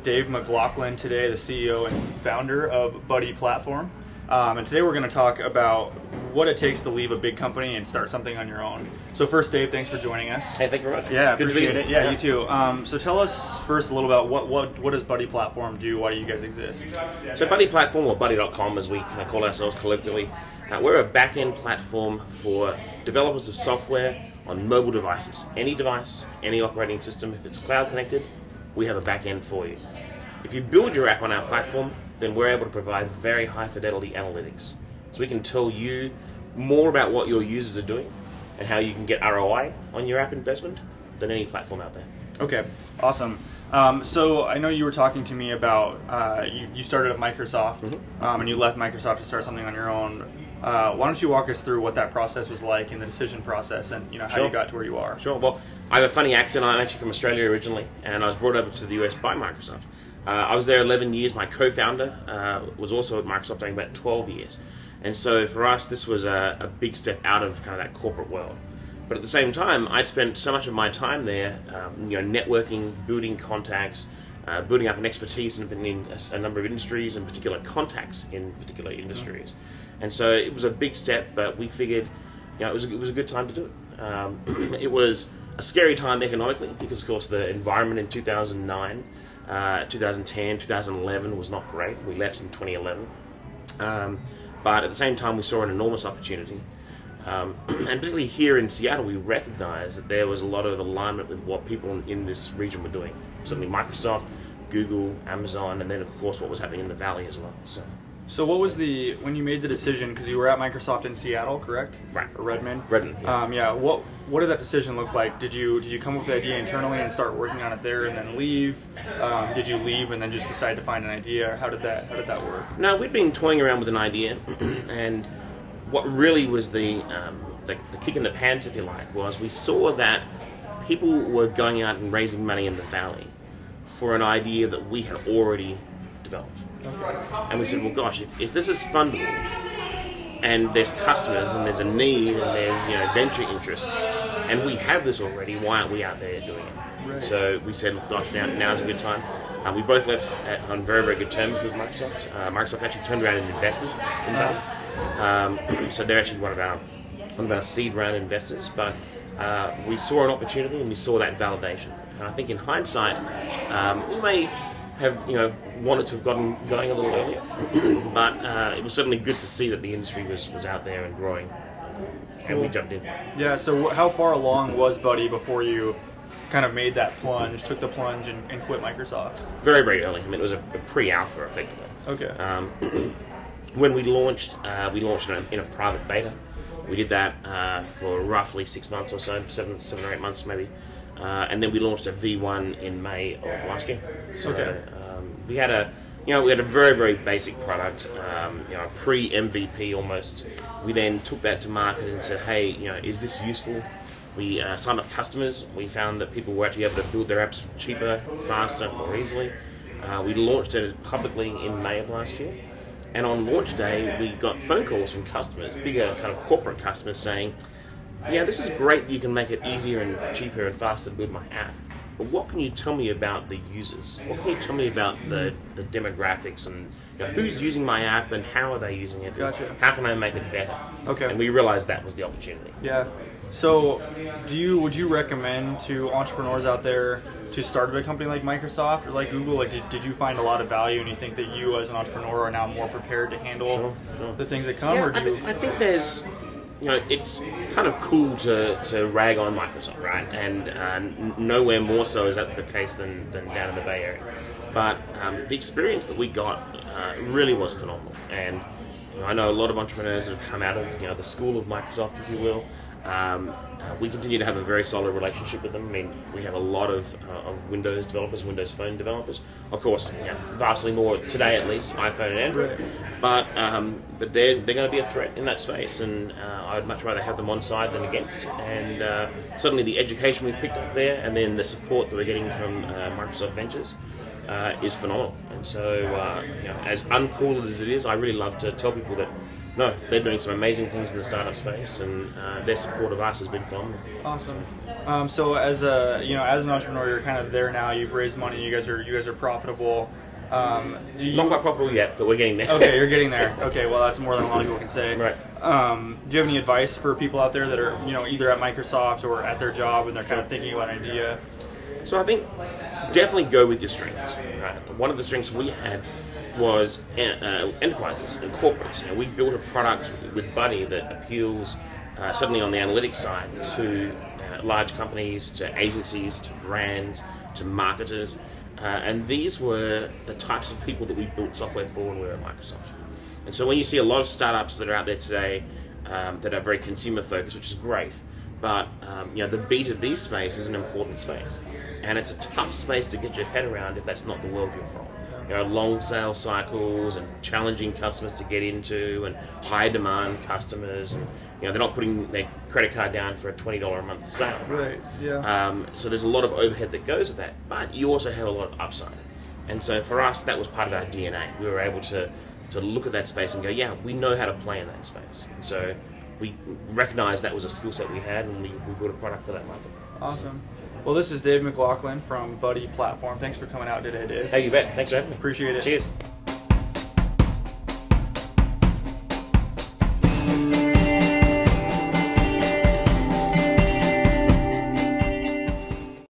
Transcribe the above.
Dave McLaughlin today, the CEO and founder of Buddy Platform. And today we're going to talk about what it takes to leave a big company and start something on your own. So first, Dave, thanks for joining us. Hey, thank you very much. Yeah, Good appreciate to it. Yeah, you too. So tell us first a little about what does Buddy Platform do? Why do you guys exist? So Buddy Platform, or Buddy.com as we kind of call ourselves colloquially, we're a back-end platform for developers of software on mobile devices. Any device, any operating system, if it's cloud connected, we have a back-end for you. If you build your app on our platform, then we're able to provide very high fidelity analytics. So we can tell you more about what your users are doing and how you can get ROI on your app investment than any platform out there. Okay, awesome. So I know you were talking to me about you started at Microsoft and you left Microsoft to start something on your own. Why don't you walk us through what that process was like in the decision process and how you got to where you are? Sure. Well, I have a funny accent. I'm actually from Australia originally, and I was brought over to the US by Microsoft. I was there 11 years. My co-founder was also at Microsoft doing about 12 years. And so for us, this was a big step out of kind of that corporate world. But at the same time, I'd spent so much of my time there, networking, building contacts, building up an expertise in a number of industries, and particular contacts in particular industries. And so it was a big step, but we figured, it was a good time to do it. It was a scary time economically because, of course, the environment in 2009, 2010, 2011 was not great. We left in 2011. But at the same time, we saw an enormous opportunity. And particularly here in Seattle, we recognized that there was a lot of alignment with what people in this region were doing. Certainly Microsoft, Google, Amazon, and then of course what was happening in the Valley as well. So what was when you made the decision, because you were at Microsoft in Seattle, correct? Right. Or Redmond? Redmond, yeah. What did that decision look like? Did you come up with the idea internally and start working on it there and then leave? Did you leave and then just decide to find an idea? How did that work? No, we'd been toying around with an idea, and what really was the kick in the pants, if you like, was we saw that people were going out and raising money in the Valley for an idea that we had already developed. Okay. And we said, well, gosh, if this is fundable, and there's customers, and there's a need, and there's venture interest, and we have this already, why aren't we out there doing it? Right. So we said, gosh, now's a good time. We both left on very, very good terms with Microsoft. Microsoft actually turned around and invested in Buddy. So they're actually one of our seed round investors. But we saw an opportunity, and we saw that validation. And I think in hindsight, we may have wanted to have gotten going a little earlier, but it was certainly good to see that the industry was out there and growing, and we jumped in. Yeah. So how far along was Buddy before you kind of made that plunge, took the plunge, and quit Microsoft? Very, very early. I mean, it was a pre-alpha effectively. Okay. When we launched in a private beta. We did that for roughly 6 months or so, seven or 8 months maybe. And then we launched a V1 in May of last year. So we had a very, very basic product, a pre-MVP almost. We then took that to market and said, hey, is this useful? We signed up customers. We found that people were actually able to build their apps cheaper, faster, more easily. We launched it publicly in May of last year. And on launch day, we got phone calls from customers, bigger kind of corporate customers saying, yeah, this is great, you can make it easier and cheaper and faster to build my app. But what can you tell me about the users? What can you tell me about the demographics and who's using my app and how are they using it? Gotcha. How can I make it better? Okay. And we realized that was the opportunity. Yeah. So would you recommend to entrepreneurs out there to start a company like Microsoft or like Google? Like, did you find a lot of value and you think that you as an entrepreneur are now more prepared to handle the things that come? Yeah, or I think there's... it's kind of cool to rag on Microsoft, right? And nowhere more so is that the case than down in the Bay Area. But the experience that we got really was phenomenal. And I know a lot of entrepreneurs that have come out of the school of Microsoft, if you will. We continue to have a very solid relationship with them. I mean, we have a lot of Windows developers, Windows Phone developers. Of course, vastly more today, at least, iPhone and Android. But they're going to be a threat in that space, and I'd much rather have them on side than against. And certainly the education we picked up there, and then the support that we're getting from Microsoft Ventures is phenomenal. And so, as uncool as it is, I really love to tell people that no, they're doing some amazing things in the startup space, and their support of us has been phenomenal. Awesome. So as a as an entrepreneur, you're kind of there now. You've raised money. You guys are profitable. Do you, Not quite profitable yet, but we're getting there. Okay, you're getting there. Okay, well that's more than a lot of people can say. Right. Do you have any advice for people out there that are either at Microsoft or at their job and they're kind of thinking about an idea? So I think definitely go with your strengths. Right? One of the strengths we had was enterprises and corporates. We built a product with Buddy that appeals suddenly on the analytics side to large companies, to agencies, to brands, to marketers. And these were the types of people that we built software for when we were at Microsoft. And so when you see a lot of startups that are out there today that are very consumer focused, which is great, but the B2B space is an important space. And it's a tough space to get your head around if that's not the world you're from. Long sales cycles and challenging customers to get into and high demand customers, and they're not putting their credit card down for a $20 a month sale. Right. Yeah. So there's a lot of overhead that goes with that, but you also have a lot of upside. And so for us, that was part of our DNA. We were able to look at that space and go, yeah, we know how to play in that space. And so we recognized that was a skill set we had, and we built a product for that market. Awesome. Well, this is Dave McLaughlin from Buddy Platform. Thanks for coming out today, Dave. Hey, you bet. Thanks for having me. Appreciate it. Cheers.